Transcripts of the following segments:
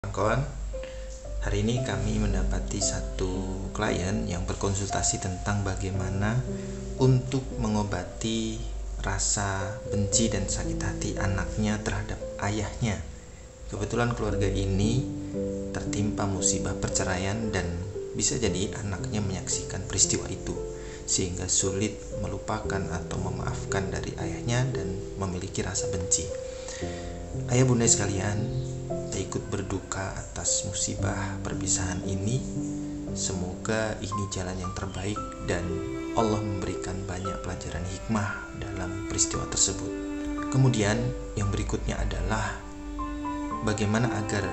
Kawan, hari ini kami mendapati satu klien yang berkonsultasi tentang bagaimana untuk mengobati rasa benci dan sakit hati anaknya terhadap ayahnya. Kebetulan keluarga ini tertimpa musibah perceraian dan bisa jadi anaknya menyaksikan peristiwa itu sehingga sulit melupakan atau memaafkan dari ayahnya dan memiliki rasa benci. Ayah bunda sekalian, saya ikut berduka atas musibah perpisahan ini. Semoga ini jalan yang terbaik dan Allah memberikan banyak pelajaran hikmah dalam peristiwa tersebut. Kemudian yang berikutnya adalah bagaimana agar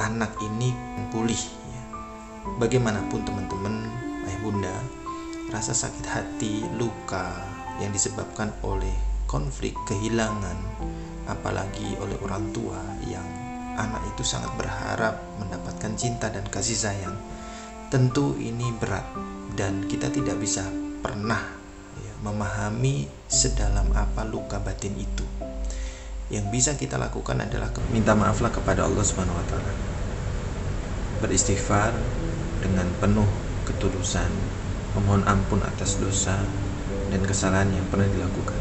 anak ini pulih ya. Bagaimanapun teman-teman, ayah bunda, rasa sakit hati, luka yang disebabkan oleh konflik, kehilangan, apalagi oleh orang tua yang anak itu sangat berharap mendapatkan cinta dan kasih sayang, tentu ini berat dan kita tidak bisa pernah memahami sedalam apa luka batin itu. Yang bisa kita lakukan adalah minta maaflah kepada Allah Subhanahu wa taala. Beristighfar dengan penuh ketulusan, memohon ampun atas dosa dan kesalahan yang pernah dilakukan.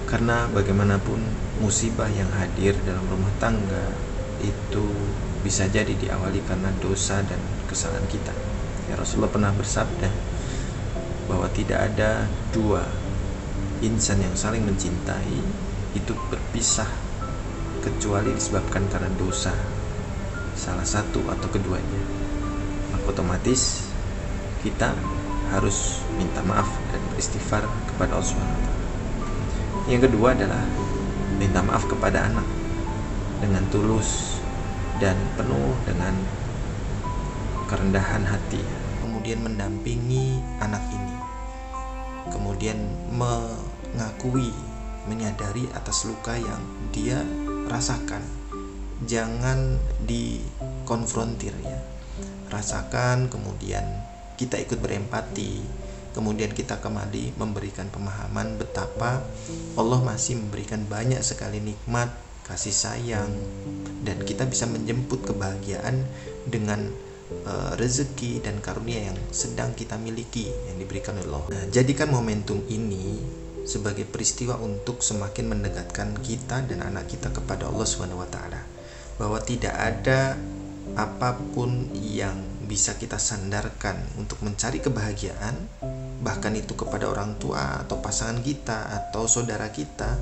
Karena bagaimanapun musibah yang hadir dalam rumah tangga itu bisa jadi diawali karena dosa dan kesalahan kita. Ya, Rasulullah pernah bersabda bahwa tidak ada dua insan yang saling mencintai itu berpisah kecuali disebabkan karena dosa salah satu atau keduanya. Maka otomatis kita harus minta maaf dan beristighfar kepada Allah SWT. Yang kedua adalah minta maaf kepada anak dengan tulus dan penuh dengan kerendahan hati. Kemudian mendampingi anak ini. Kemudian mengakui, menyadari atas luka yang dia rasakan. Jangan dikonfrontir ya. Rasakan, kemudian kita ikut berempati. Kemudian kita kembali memberikan pemahaman betapa Allah masih memberikan banyak sekali nikmat, kasih sayang, dan kita bisa menjemput kebahagiaan dengan rezeki dan karunia yang sedang kita miliki yang diberikan oleh Allah. Nah, jadikan momentum ini sebagai peristiwa untuk semakin mendekatkan kita dan anak kita kepada Allah Subhanahu wa taala. Bahwa tidak ada apapun yang bisa kita sandarkan untuk mencari kebahagiaan, bahkan itu kepada orang tua atau pasangan kita atau saudara kita,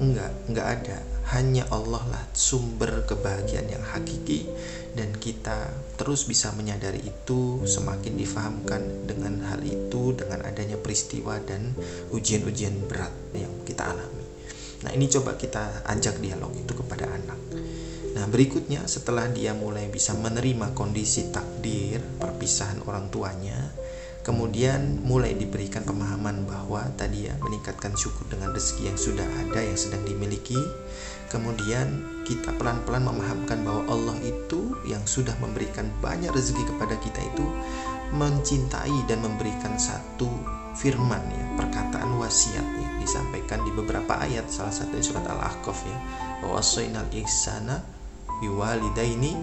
enggak ada. Hanya Allah lah sumber kebahagiaan yang hakiki, dan kita terus bisa menyadari itu semakin difahamkan dengan hal itu dengan adanya peristiwa dan ujian-ujian berat yang kita alami. Nah, ini coba kita ajak dialog itu kepada anak. Nah, berikutnya setelah dia mulai bisa menerima kondisi takdir perpisahan orang tuanya, kemudian mulai diberikan pemahaman bahwa tadi ya, meningkatkan syukur dengan rezeki yang sudah ada, yang sedang dimiliki. Kemudian kita pelan-pelan memahamkan bahwa Allah itu yang sudah memberikan banyak rezeki kepada kita itu mencintai dan memberikan satu firman ya, perkataan wasiat ya, disampaikan di beberapa ayat, salah satunya surat Al-Ahqaf ya, wasainal ihsana biwalidaini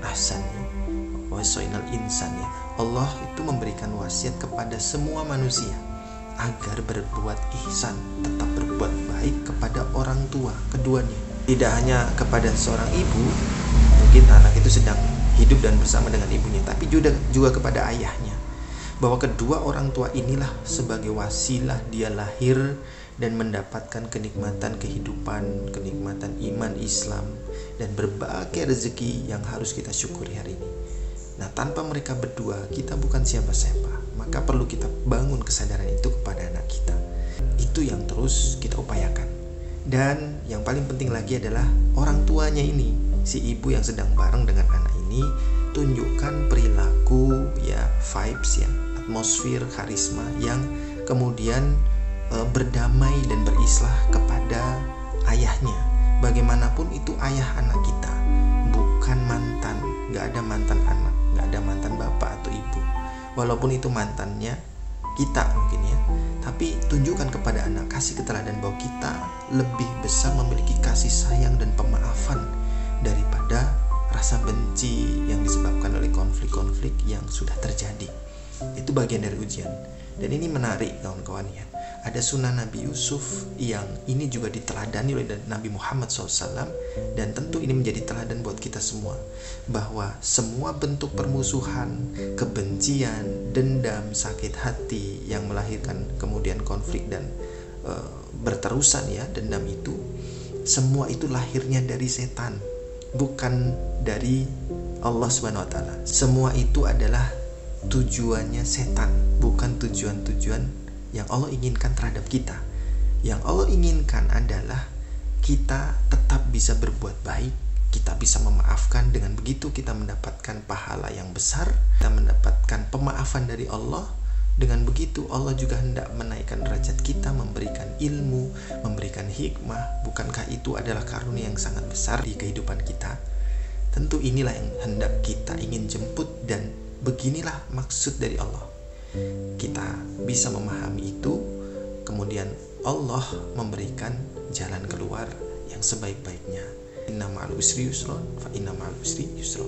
ahsani wasainal insan ya. Allah itu memberikan wasiat kepada semua manusia agar berbuat ihsan, tetap berbuat baik kepada orang tua keduanya. Tidak hanya kepada seorang ibu, mungkin anak itu sedang hidup dan bersama dengan ibunya, tapi juga kepada ayahnya. Bahwa kedua orang tua inilah sebagai wasilah dia lahir dan mendapatkan kenikmatan kehidupan, kenikmatan iman Islam, dan berbagai rezeki yang harus kita syukuri hari ini. Nah, tanpa mereka berdua, kita bukan siapa-siapa. Maka perlu kita bangun kesadaran itu kepada anak kita. Itu yang terus kita upayakan. Dan yang paling penting lagi adalah orang tuanya ini, si ibu yang sedang bareng dengan anak ini, tunjukkan perilaku ya, vibes ya, atmosfer, karisma yang kemudian berdamai dan berislah kepada ayahnya. Bagaimanapun itu ayah anak kita, bukan mantan. Gak ada mantan anak, gak ada mantan bapak atau ibu. Walaupun itu mantannya kita mungkin ya, tapi tunjukkan kepada anak, kasih keteladan bahwa kita lebih besar memiliki kasih sayang dan pemaafan daripada rasa benci yang disebabkan oleh konflik-konflik yang sudah terjadi. Itu bagian dari ujian. Dan ini menarik kawan-kawan ya. Ada sunnah Nabi Yusuf yang ini juga diteladani oleh Nabi Muhammad SAW, dan tentu ini menjadi teladan buat kita semua, bahwa semua bentuk permusuhan, kebencian, dendam, sakit hati yang melahirkan kemudian konflik dan berterusan ya, dendam itu, semua itu lahirnya dari setan, bukan dari Allah Subhanahu wa taala. Semua itu adalah tujuannya setan, bukan tujuan-tujuan yang Allah inginkan terhadap kita. Yang Allah inginkan adalah kita tetap bisa berbuat baik, kita bisa memaafkan. Dengan begitu kita mendapatkan pahala yang besar, kita mendapatkan pemaafan dari Allah. Dengan begitu Allah juga hendak menaikkan derajat kita, memberikan ilmu, memberikan hikmah. Bukankah itu adalah karunia yang sangat besar di kehidupan kita? Tentu inilah yang hendak kita ingin jemput, dan beginilah maksud dari Allah. Kita bisa memahami itu, kemudian Allah memberikan jalan keluar yang sebaik-baiknya. Inna ma'al usri yusron, fa inna ma'al usri yusron.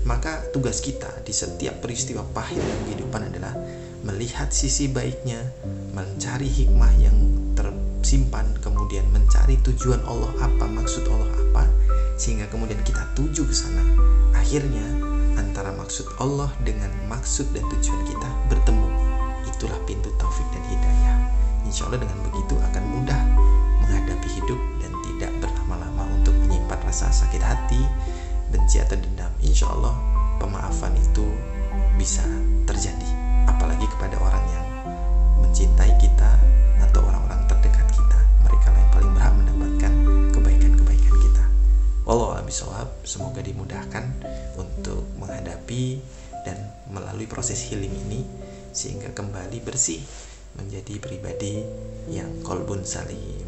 Maka tugas kita di setiap peristiwa pahit dalam kehidupan adalah melihat sisi baiknya, mencari hikmah yang tersimpan, kemudian mencari tujuan Allah apa, maksud Allah apa, sehingga kemudian kita tuju ke sana. Akhirnya antara maksud Allah dengan maksud dan tujuan kita bertemu. Itulah pintu taufik dan hidayah. Insya Allah dengan begitu akan mudah menghadapi hidup dan tidak berlama-lama untuk menyimpan rasa sakit hati, benci atau dendam. Insya Allah pemaafan itu bisa terjadi, apalagi kepada orang yang mencintai kita atau orang-orang terdekat kita. Mereka lah yang paling berhak mendapatkan kebaikan-kebaikan kita. Wallahu a'lam bishawab. Semoga dimudahkan untuk menghadapi dan melalui proses healing ini, sehingga kembali bersih menjadi pribadi yang qalbun salim.